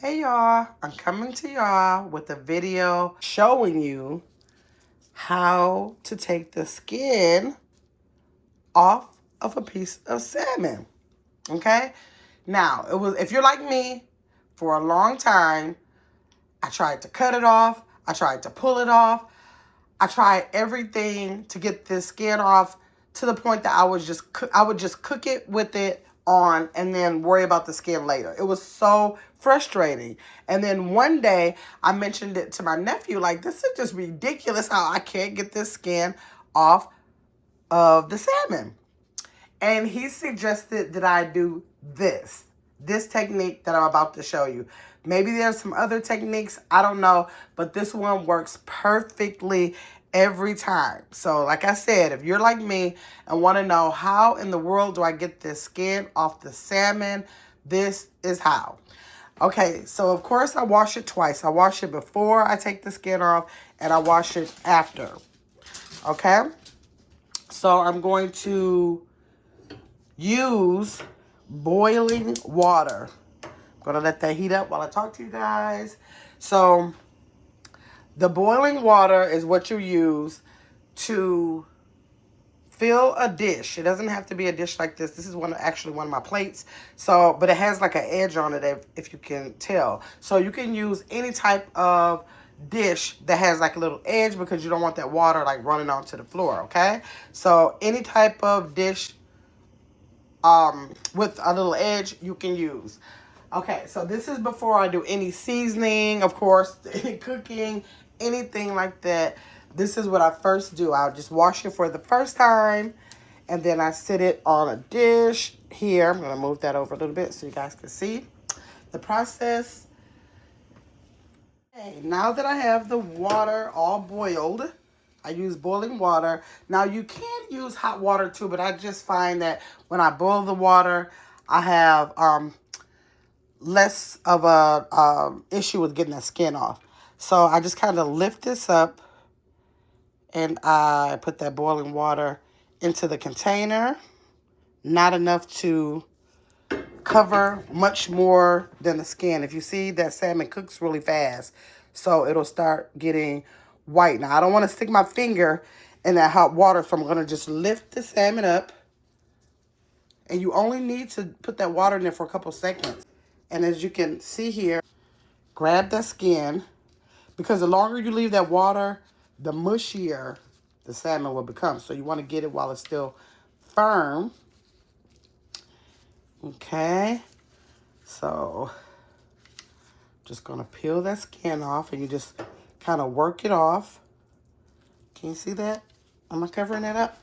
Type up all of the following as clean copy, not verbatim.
Hey y'all, I'm coming to y'all with a video showing you how to take the skin off of a piece of salmon. Okay? Now, if you're like me, for a long time, I tried to cut it off, I tried to pull it off, I tried everything to get this skin off to the point that I would just cook it with it on and then worry about the skin later. It was so frustrating. And then one day I mentioned it to my nephew, like, this is just ridiculous how I can't get this skin off of the salmon. And he suggested that I do this technique that I'm about to show you. Maybe there's some other techniques, I don't know, but this one works perfectly every time. So like I said, if you're like me and want to know how in the world do I get this skin off the salmon, this is how. Okay, so of course I wash it twice. I wash it before I take the skin off and I wash it after. Okay, so I'm going to use boiling water. I'm going to let that heat up while I talk to you guys. So the boiling water is what you use to fill a dish. It doesn't have to be a dish like this. This is actually one of my plates. So, but it has like an edge on it if you can tell. So you can use any type of dish that has like a little edge because you don't want that water like running onto the floor, okay? So any type of dish with a little edge you can use. Okay, so this is before I do any seasoning, of course, any cooking, anything like that. This is what I first do. I'll just wash it for the first time, and then I sit it on a dish. Here, I'm going to move that over a little bit so you guys can see the process. Okay, now that I have the water all boiled, I use boiling water. Now, you can use hot water too, but I just find that when I boil the water, I have less of a issue with getting that skin off. So I just kind of lift this up and I put that boiling water into the container. Not enough to cover much more than the skin. If you see, that salmon cooks really fast, so it'll start getting white. Now, I don't want to stick my finger in that hot water, so I'm going to just lift the salmon up. And you only need to put that water in there for a couple seconds. And as you can see here, grab the skin, because the longer you leave that water, the mushier the salmon will become. So you want to get it while it's still firm. Okay, so just gonna peel that skin off and you just kind of work it off. Can you see that? Am I covering that up?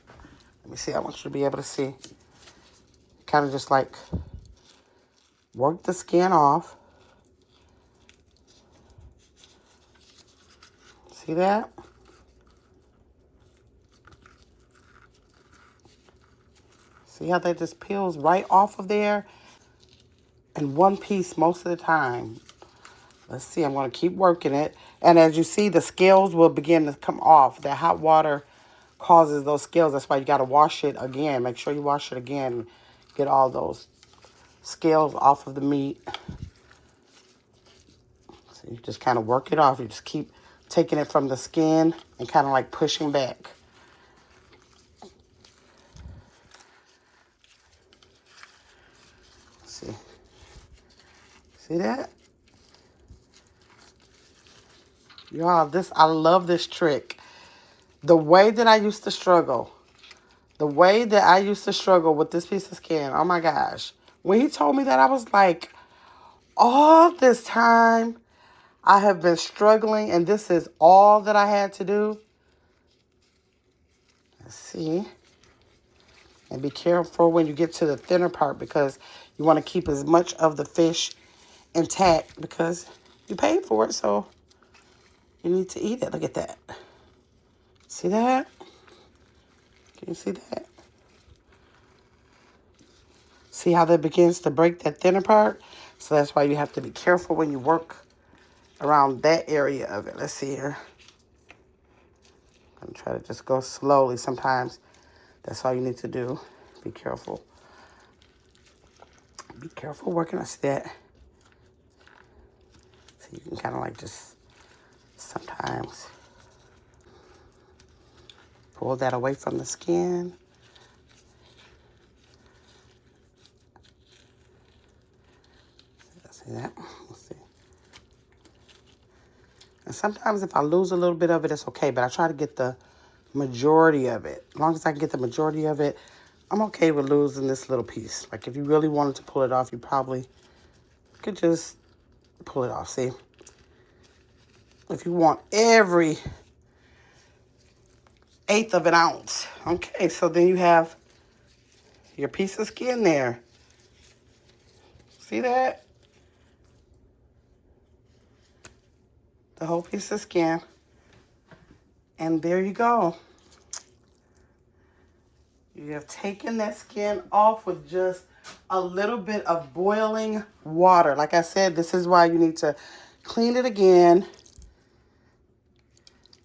Let me see, I want you to be able to see. Kind of just like work the skin off. See that? See how that just peels right off of there? In one piece most of the time. Let's see, I'm going to keep working it. And as you see, the scales will begin to come off. That hot water causes those scales. That's why you got to wash it again. Make sure you wash it again. Get all those scales off of the meat. So you just kind of work it off. You just keep taking it from the skin and kind of like pushing back. See? See that? Y'all, I love this trick. The way that I used to struggle with this piece of skin, oh my gosh. When he told me that, I was like, all this time I have been struggling and this is all that I had to do. Let's see. And be careful when you get to the thinner part because you want to keep as much of the fish intact because you paid for it, so you need to eat it. Look at that. See that? Can you see that? See how that begins to break that thinner part? So that's why you have to be careful when you work around that area of it. Let's see here. I'm going to try to just go slowly. Sometimes that's all you need to do. Be careful. Be careful working on that. So you can kind of like just sometimes pull that away from the skin. See that? Let's see. And sometimes if I lose a little bit of it, it's okay, but I try to get the majority of it. As long as I can get the majority of it, I'm okay with losing this little piece. Like if you really wanted to pull it off, you probably could just pull it off, see? If you want every 1/8 of an ounce. Okay, so then you have your piece of skin there. See that? The whole piece of skin. And there you go. You have taken that skin off with just a little bit of boiling water. Like I said, this is why you need to clean it again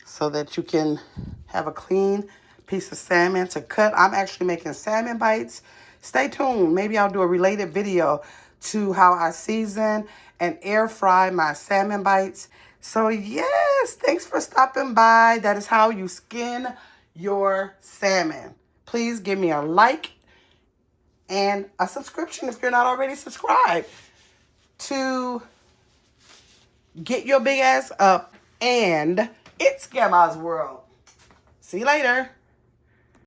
so that you can have a clean piece of salmon to cut. I'm actually making salmon bites. Stay tuned. Maybe I'll do a related video to how I season and air fry my salmon bites. So yes, thanks for stopping by. That is how you skin your salmon. Please give me a like and a subscription if you're not already subscribed to get your big ass up. And it's Grandma's World. See you later.